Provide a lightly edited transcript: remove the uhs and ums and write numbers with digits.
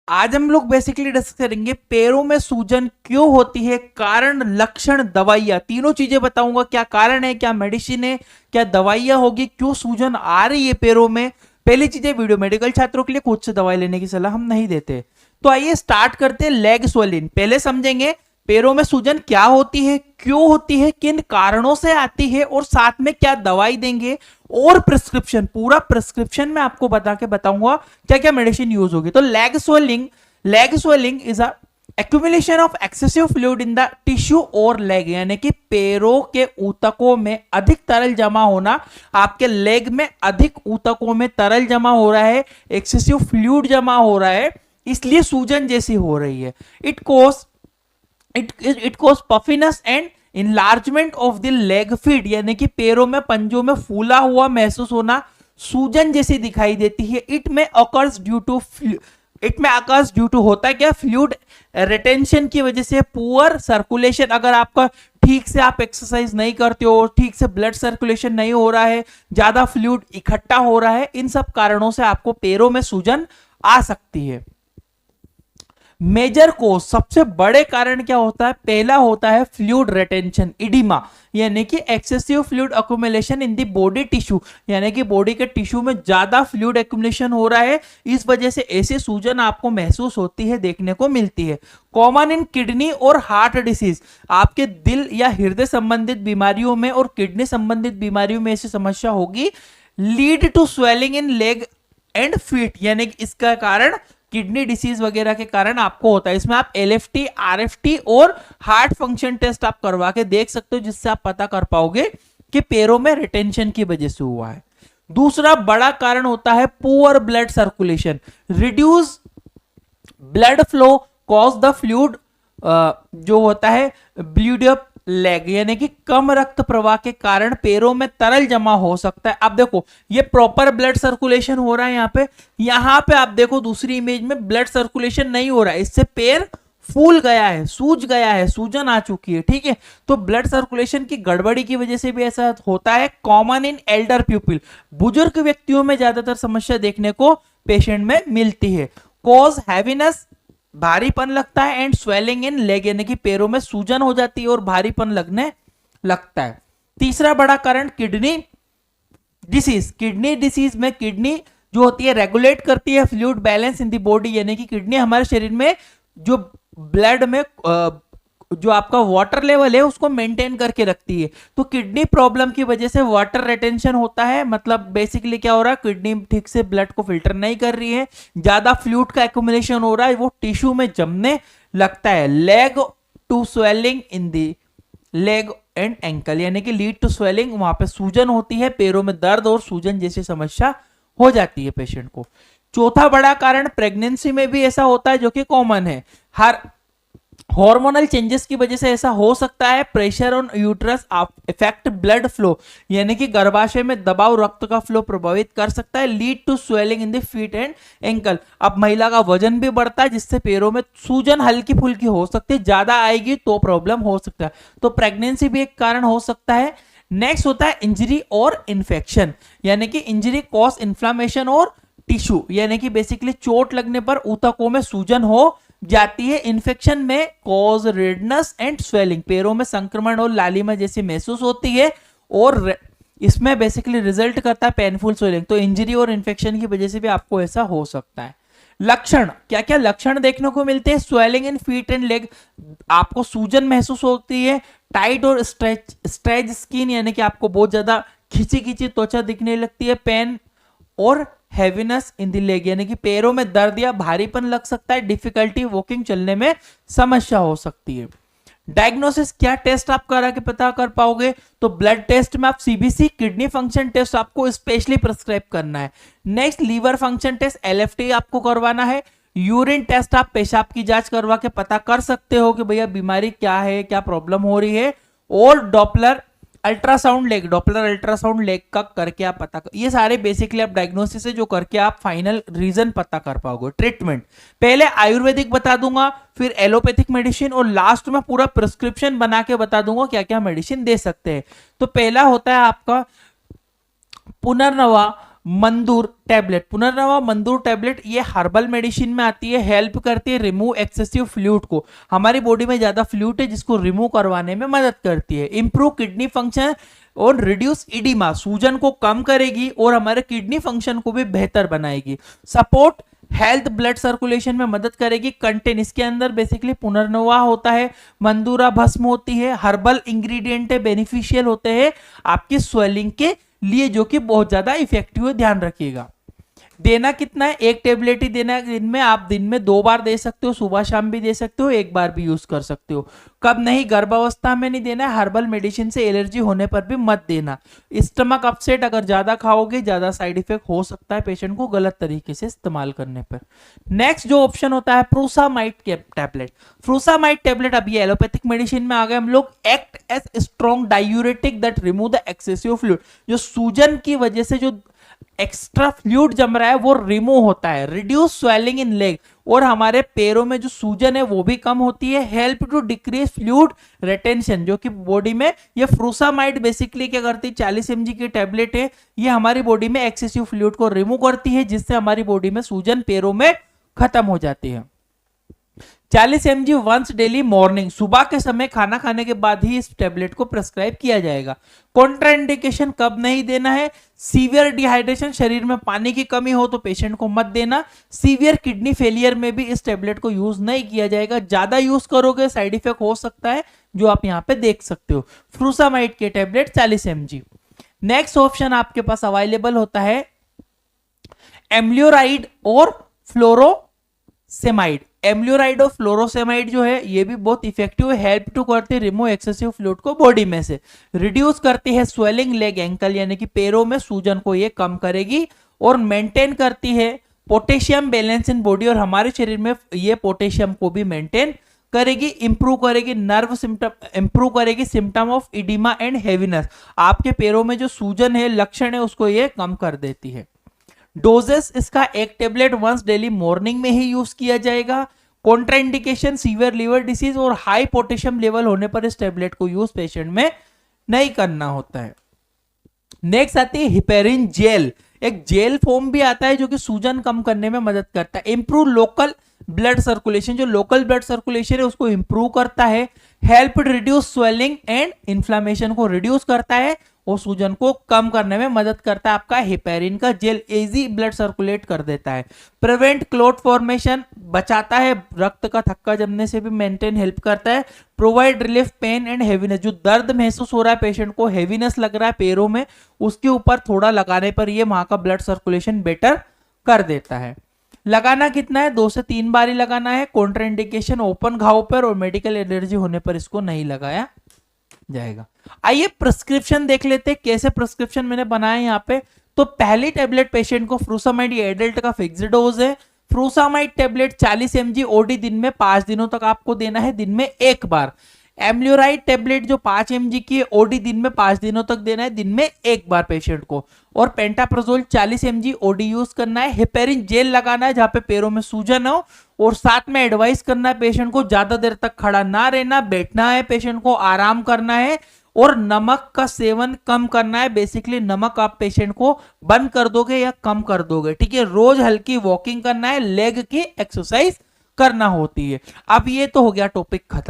आज हम लोग बेसिकली डिस्कस करेंगे पैरों में सूजन क्यों होती है, कारण, लक्षण, दवाइयां, तीनों चीजें बताऊंगा। क्या कारण है, क्या मेडिसिन है, क्या दवाइयां होगी, क्यों सूजन आ रही है पैरों में। पहली चीज है, वीडियो मेडिकल छात्रों के लिए खुद से दवाई लेने की सलाह हम नहीं देते। तो आइए स्टार्ट करते हैं। लेग स्वेलिंग पहले समझेंगे। पैरों में सूजन क्या होती है, क्यों होती है, किन कारणों से आती है, और साथ में क्या दवाई देंगे, और प्रिस्क्रिप्शन, पूरा प्रिस्क्रिप्शन में आपको बता के बताऊंगा क्या क्या मेडिसिन यूज होगी। तो leg swelling is a accumulation of excessive fluid in the tissue और लेग, यानी कि पैरों के ऊतकों में अधिक तरल जमा होना। आपके लेग में अधिक ऊतकों में तरल जमा हो रहा है, एक्सेसिव फ्लूइड जमा हो रहा है, इसलिए सूजन जैसी हो रही है। It causes puffiness and enlargement of the leg feet, यानी कि पैरों में पंजों में फूला हुआ महसूस होना, सूजन जैसी दिखाई देती है। इट में अकर्स ड्यू टू होता है क्या, फ्लूइड रिटेंशन की वजह से, पुअर सर्कुलेशन, अगर आपका ठीक से आप एक्सरसाइज नहीं करते हो, ठीक से ब्लड सर्कुलेशन नहीं हो रहा है, ज्यादा फ्लूइड इकट्ठा हो रहा है, इन सब कारणों से आपको पैरों में सूजन आ सकती है। मेजर कोज, सबसे बड़े कारण क्या होता है, पहला होता है फ्लूइड रिटेंशन, इडिमा, यानी कि excessive fluid accumulation in the body tissue, यानी कि बॉडी के टिश्यू में ज्यादा फ्लूइड अक्यूमुलेशन हो रहा है, इस वजह से ऐसी सूजन आपको महसूस होती है, देखने को मिलती है। कॉमन इन किडनी और हार्ट डिसीज, आपके दिल या हृदय संबंधित बीमारियों में और किडनी संबंधित बीमारियों में ऐसी समस्या होगी। Lead to swelling in leg and feet, यानी कि इसका कारण किडनी डिसीज वगैरह के कारण आपको होता है। इसमें आप एलएफटी, आरएफटी और हार्ट फंक्शन टेस्ट आप करवा के देख सकते हो, जिससे आप पता कर पाओगे कि पैरों में रिटेंशन की वजह से हुआ है। दूसरा बड़ा कारण होता है poor blood circulation, reduce blood flow cause the fluid, जो होता है ब्लीड अप लेग, यानी कि कम रक्त प्रवाह के कारण पैरों में तरल जमा हो सकता है। अब देखो ये प्रॉपर ब्लड सर्कुलेशन हो रहा है, यहाँ पे आप देखो दूसरी इमेज में ब्लड सर्कुलेशन नहीं हो रहा है, इससे पैर फूल गया है, सूज गया है, सूजन आ चुकी है, ठीक है। तो ब्लड सर्कुलेशन की गड़बड़ी की वजह से भी ऐसा होता है। कॉमन इन एल्डर पीपल, बुजुर्ग व्यक्तियों में ज्यादातर समस्या देखने को पेशेंट में मिलती है। कॉज हैवीनेस, भारीपन लगता है, एंड स्वेलिंग इन लेग, यानी कि पैरों में सूजन हो जाती है और भारीपन लगने लगता है। तीसरा बड़ा कारण किडनी डिसीज, किडनी डिसीज में किडनी जो होती है रेगुलेट करती है fluid balance in the body, यानी कि किडनी हमारे शरीर में जो ब्लड में जो आपका वाटर लेवल है उसको मेंटेन करके रखती है। तो किडनी प्रॉब्लम की वजह से वाटर रिटेंशन होता है, मतलब बेसिकली क्या हो रहा है, किडनी ठीक से ब्लड को फिल्टर नहीं कर रही है, ज्यादा फ्लूइड का एक्यूमुलेशन हो रहा है, वो टिश्यू में जमने लगता है। Leg to swelling in the leg and ankle, यानी कि लीड टू स्वेलिंग, वहां पे सूजन होती है, पैरों में दर्द और सूजन जैसी समस्या हो जाती है पेशेंट को। चौथा बड़ा कारण प्रेगनेंसी में भी ऐसा होता है, जो कि कॉमन है, हर हार्मोनल चेंजेस की वजह से ऐसा हो सकता है। Pressure on uterus effect blood flow, यानी कि गर्भाशय में दबाव रक्त का फ्लो प्रभावित कर सकता है। Lead to swelling in the feet and ankle, अब महिला का वजन भी बढ़ता है, जिससे पैरों में सूजन हल्की फुल्की हो सकती है, ज्यादा आएगी तो प्रॉब्लम हो सकता है। तो प्रेगनेंसी भी एक कारण हो सकता है। नेक्स्ट होता है इंजरी और इन्फेक्शन, यानी कि इंजरी कॉज इन्फ्लामेशन और टिश्यू, यानी कि बेसिकली चोट लगने पर ऊतकों में सूजन हो जाती है। इन्फेक्शन में कॉज रेडनेस एंड स्वेलिंग, पैरों में संक्रमण और लालिमा जैसी महसूस होती है, और इसमें बेसिकली रिजल्ट करता है पेनफुल स्वेलिंग। तो इंजरी और इन्फेक्शन की वजह से भी आपको ऐसा हो सकता है। लक्षण, क्या क्या लक्षण देखने को मिलते हैं, swelling in feet and leg, आपको सूजन महसूस होती है। टाइट और स्ट्रेच स्किन, यानी कि आपको बहुत ज्यादा खिंची खिंची त्वचा दिखने लगती है। पेन और हैवीनेस इन द लेग, यानी कि पैरों में दर्द या भारीपन लग सकता है। डिफिकल्टी वॉकिंग, चलने में समस्या हो सकती है। डायग्नोसिस, क्या टेस्ट आप करा के पता कर पाओगे, तो ब्लड टेस्ट में आप सीबीसी, किडनी फंक्शन टेस्ट आपको स्पेशली प्रिस्क्राइब करना है। Next liver function test, LFT आपको करवाना है। यूरिन टेस्ट, आप पेशाब की जांच करवा के पता कर सकते हो कि भैया बीमारी क्या है, क्या प्रॉब्लम हो रही है। और Doppler ultrasound leg, Doppler ultrasound leg का करके आप पता कर, ये सारे बेसिकली आप डायग्नोसिस है जो करके आप फाइनल रीजन पता कर पाओगे। ट्रीटमेंट, पहले आयुर्वेदिक बता दूंगा, फिर एलोपैथिक मेडिसिन, और लास्ट में पूरा प्रिस्क्रिप्शन बना के बता दूंगा क्या क्या मेडिसिन दे सकते हैं। तो पहला होता है आपका पुनर्नवा मंदूर टैबलेट, पुनर्नवा मंदूर टैबलेट, ये हर्बल मेडिसिन में आती है, हेल्प करती है रिमूव एक्सेसिव फ्लूइड को, हमारी बॉडी में ज्यादा फ्लूइड है जिसको रिमूव करवाने में मदद करती है। इंप्रूव किडनी फंक्शन और रिड्यूस इडिमा, सूजन को कम करेगी और हमारे किडनी फंक्शन को भी बेहतर बनाएगी। सपोर्ट हेल्थ ब्लड सर्कुलेशन में मदद करेगी। कंटेन, इसके अंदर बेसिकली पुनर्नवा होता है, मंदूरा भस्म होती है, हर्बल इंग्रेडिएंट है, बेनिफिशियल होते हैं आपकी स्वेलिंग के लिए, जो कि बहुत ज्यादा इफेक्टिव है, ध्यान रखिएगा। देना कितना है, एक टेबलेट ही देना है दिन में, आप दिन में 2 बार दे सकते हो, सुबह शाम भी दे सकते हो, 1 बार भी यूज कर सकते हो। कब नहीं, गर्भावस्था में नहीं देना है, हर्बल मेडिसिन से एलर्जी होने पर भी मत देना। स्टमक अपसेट, अगर ज्यादा खाओगे ज्यादा साइड इफेक्ट हो सकता है पेशेंट को गलत तरीके से इस्तेमाल करने पर। नेक्स्ट जो ऑप्शन होता है फ्रूसामाइड टैबलेट। फ्रूसामाइड टैबलेट, अब ये एलोपैथिक मेडिसिन में आ गए हम लोग। Act as strong diuretic that remove the excessive fluid, जो सूजन की वजह से जो एक्स्ट्रा फ्लूइड जम रहा है वो रिमूव होता है। रिड्यूस स्वेलिंग इन लेग, और हमारे पैरों में जो सूजन है वो भी कम होती है। Help to decrease fluid retention, जो कि बॉडी में ये फ्रूसामाइड बेसिकली क्या करती है, 40 mg की टैबलेट है, ये हमारी बॉडी में एक्सेसिव फ्लूइड को रिमूव करती है, जिससे हमारी बॉडी में सूजन पैरों में खत्म हो जाती है। 40 mg वंस डेली मॉर्निंग, सुबह के समय खाना खाने के बाद ही इस टैबलेट को प्रेस्क्राइब किया जाएगा। कॉन्ट्राइंडिकेशन, कब नहीं देना है, सीवियर डिहाइड्रेशन, शरीर में पानी की कमी हो तो पेशेंट को मत देना। सीवियर किडनी फेलियर में भी इस टैबलेट को यूज नहीं किया जाएगा, ज्यादा यूज करोगे साइड इफेक्ट हो सकता है, जो आप यहाँ पे देख सकते हो। फ्रूसामाइड के टैबलेट 40 mg। नेक्स्ट ऑप्शन आपके पास अवेलेबल होता है एम्लियोराइड और फ्लोरोसेमाइड। एम्लियोराइड और फ्लोरोसेमाइड जो है ये भी बहुत इफेक्टिव है, हेल्प टू करते हैं रिमूव एक्सेसिव फ्लूइड को बॉडी में से, रिड्यूस करती है स्वेलिंग लेग एंकल, यानी कि पैरों में सूजन को ये कम करेगी, और मेंटेन करती है पोटेशियम बैलेंस इन बॉडी, और हमारे शरीर में ये पोटेशियम को भी मेंटेन करेगी। इंप्रूव करेगी नर्व सिम्टम, इंप्रूव करेगी symptom of oedema and heaviness, आपके पैरों में जो सूजन है लक्षण है उसको ये कम कर देती है। डोजेस इसका एक टेबलेट वंस डेली मॉर्निंग में ही यूज किया जाएगा। कॉन्ट्राइंडिकेशन सीवियर लीवर डिसीज और हाई पोटेशियम लेवल होने पर इस टेबलेट को यूज पेशेंट में नहीं करना होता है। नेक्स्ट आती है हिपेरिन जेल, एक जेल फॉर्म भी आता है जो कि सूजन कम करने में मदद करता है। इंप्रूव लोकल ब्लड सर्कुलेशन, जो लोकल ब्लड सर्कुलेशन है उसको इंप्रूव करता है। Help reduce swelling and inflammation को रिड्यूस करता है और सूजन को कम करने में मदद करता है। आपका हिपेरिन का जेल इजी ब्लड सर्कुलेट कर देता है। प्रिवेंट क्लॉट फॉर्मेशन, बचाता है रक्त का थक्का जमने से भी मेंटेन हेल्प करता है। Provide relief pen and heaviness, जो दर्द महसूस हो रहा है पेशेंट को, हेवीनेस लग रहा है पैरों में, उसके ऊपर थोड़ा लगाने पर ये वहां का ब्लड सर्कुलेशन बेटर कर देता है। लगाना कितना है, 2 से 3 बार ही लगाना है। कॉन्ट्राइंडिकेशन ओपन घाव पर और मेडिकल एलर्जी होने पर इसको नहीं लगाया जाएगा। आइए प्रिस्क्रिप्शन देख लेते हैं, कैसे प्रिस्क्रिप्शन मैंने बनाया यहाँ पे। तो पहली टेबलेट पेशेंट को फ्रूसामाइड, ये एडल्ट का फिक्स्ड डोज है। फ्रूसामाइड टेबलेट 40 mg ओडी दिन में 5 दिनों तक आपको देना है, दिन में 1 बार। एम्लियोराइड टेबलेट जो 5 mg की है, ओडी दिन में 5 दिनों तक देना है, दिन में 1 बार पेशेंट को। और पेंटाप्राजोल 40 mg ओडी यूज करना है। हेपेरिन जेल लगाना है जहां पे पैरों में सूजन हो, और साथ में एडवाइस करना है पेशेंट को ज्यादा देर तक खड़ा ना रहना, बैठना है, पेशेंट को आराम करना है, और नमक का सेवन कम करना है। बेसिकली नमक आप पेशेंट को बंद कर दोगे या कम कर दोगे, ठीक है। रोज हल्की वॉकिंग करना है, लेग की एक्सरसाइज करना होती है। अब ये तो हो गया टॉपिक खत्म।